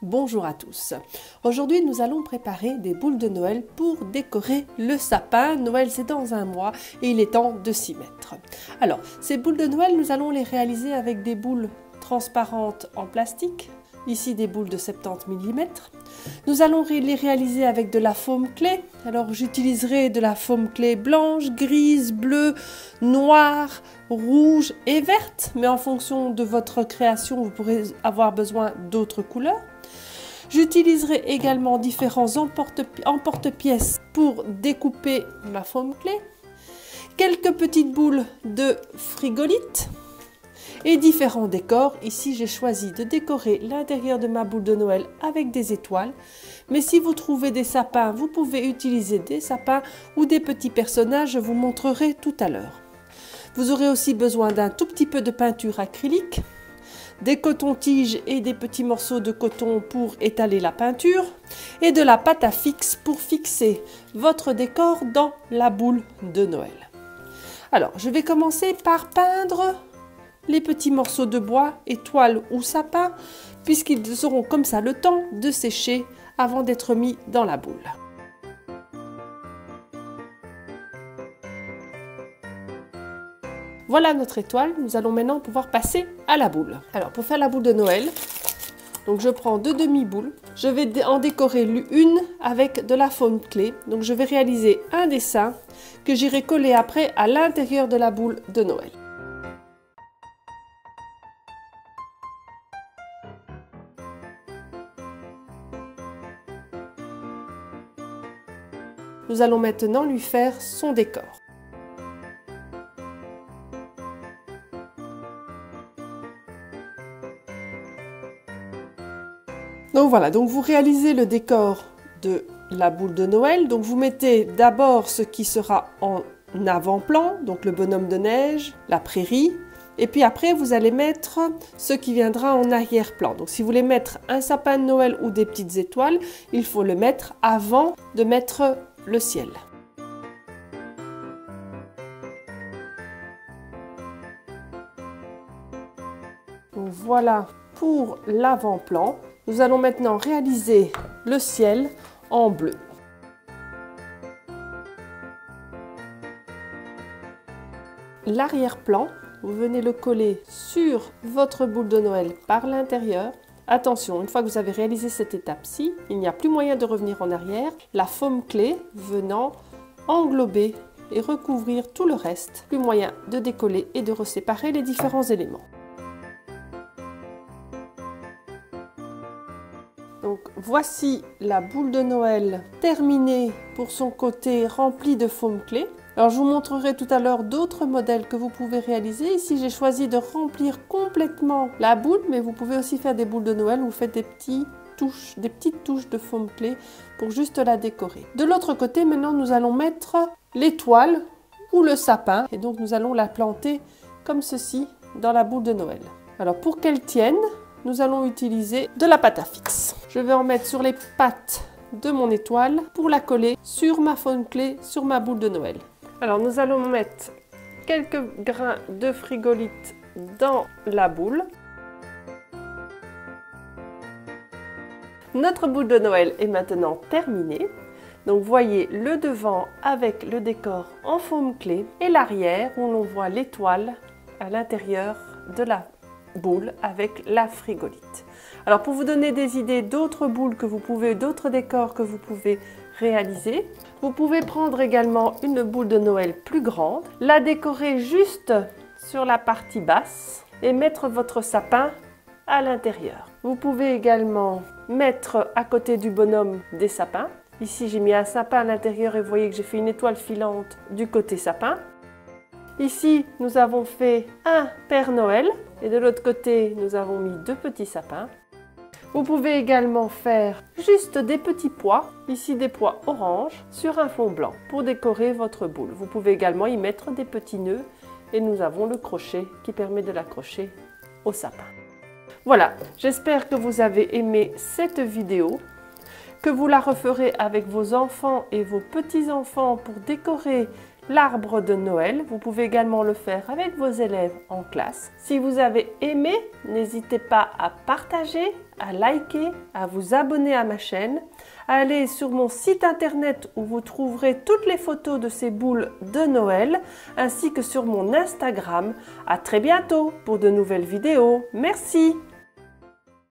Bonjour à tous. Aujourd'hui, nous allons préparer des boules de Noël pour décorer le sapin. Noël, c'est dans un mois et il est temps de s'y mettre. Alors, ces boules de Noël, nous allons les réaliser avec des boules transparentes en plastique. Ici, des boules de 70 mm. Nous allons les réaliser avec de la foam clay. Alors, j'utiliserai de la foam clay blanche, grise, bleue, noire, rouge et verte. Mais en fonction de votre création, vous pourrez avoir besoin d'autres couleurs. J'utiliserai également différents emporte-pièces pour découper ma foam clay. Quelques petites boules de frigolite. Et différents décors. Ici, j'ai choisi de décorer l'intérieur de ma boule de Noël avec des étoiles. Mais si vous trouvez des sapins, vous pouvez utiliser des sapins ou des petits personnages, je vous montrerai tout à l'heure. Vous aurez aussi besoin d'un tout petit peu de peinture acrylique, des cotons-tiges et des petits morceaux de coton pour étaler la peinture, et de la pâte à fixe pour fixer votre décor dans la boule de Noël. Alors, je vais commencer par peindre les petits morceaux de bois, étoiles ou sapins, puisqu'ils auront comme ça le temps de sécher avant d'être mis dans la boule. Voilà notre étoile, nous allons maintenant pouvoir passer à la boule. Alors pour faire la boule de Noël, donc je prends deux demi-boules, je vais en décorer une avec de la foam clay. Donc je vais réaliser un dessin que j'irai coller après à l'intérieur de la boule de Noël. Nous allons maintenant lui faire son décor. Donc voilà, donc vous réalisez le décor de la boule de Noël. Donc vous mettez d'abord ce qui sera en avant-plan, donc le bonhomme de neige, la prairie. Et puis après, vous allez mettre ce qui viendra en arrière-plan. Donc si vous voulez mettre un sapin de Noël ou des petites étoiles, il faut le mettre avant de mettre le ciel. Donc voilà pour l'avant-plan. Nous allons maintenant réaliser le ciel en bleu. L'arrière-plan, vous venez le coller sur votre boule de Noël par l'intérieur. Attention, une fois que vous avez réalisé cette étape-ci, il n'y a plus moyen de revenir en arrière. La foam clay venant englober et recouvrir tout le reste. Plus moyen de décoller et de reséparer les différents éléments. Donc voici la boule de Noël terminée pour son côté rempli de foam clay. Alors je vous montrerai tout à l'heure d'autres modèles que vous pouvez réaliser. Ici j'ai choisi de remplir complètement la boule, mais vous pouvez aussi faire des boules de Noël où vous faites des petites touches de foam clay pour juste la décorer. De l'autre côté, maintenant nous allons mettre l'étoile ou le sapin et donc nous allons la planter comme ceci dans la boule de Noël. Alors pour qu'elle tienne, nous allons utiliser de la pâte à fixe. Je vais en mettre sur les pattes de mon étoile pour la coller sur ma foam clay, sur ma boule de Noël. Alors nous allons mettre quelques grains de frigolite dans la boule. Notre boule de Noël est maintenant terminée. Donc voyez le devant avec le décor en foam clay et l'arrière où l'on voit l'étoile à l'intérieur de la boule avec la frigolite. Alors pour vous donner des idées d'autres boules d'autres décors que vous pouvez réaliser, vous pouvez prendre également une boule de Noël plus grande, la décorer juste sur la partie basse et mettre votre sapin à l'intérieur. Vous pouvez également mettre à côté du bonhomme des sapins. Ici j'ai mis un sapin à l'intérieur et vous voyez que j'ai fait une étoile filante du côté sapin. Ici nous avons fait un Père Noël et de l'autre côté nous avons mis deux petits sapins. Vous pouvez également faire juste des petits pois, ici des pois orange, sur un fond blanc pour décorer votre boule. Vous pouvez également y mettre des petits nœuds et nous avons le crochet qui permet de l'accrocher au sapin. Voilà, j'espère que vous avez aimé cette vidéo, que vous la referez avec vos enfants et vos petits-enfants pour décorer l'arbre de Noël. Vous pouvez également le faire avec vos élèves en classe. Si vous avez aimé, n'hésitez pas à partager, à liker, à vous abonner à ma chaîne, à aller sur mon site internet où vous trouverez toutes les photos de ces boules de Noël, ainsi que sur mon Instagram. À très bientôt pour de nouvelles vidéos. Merci!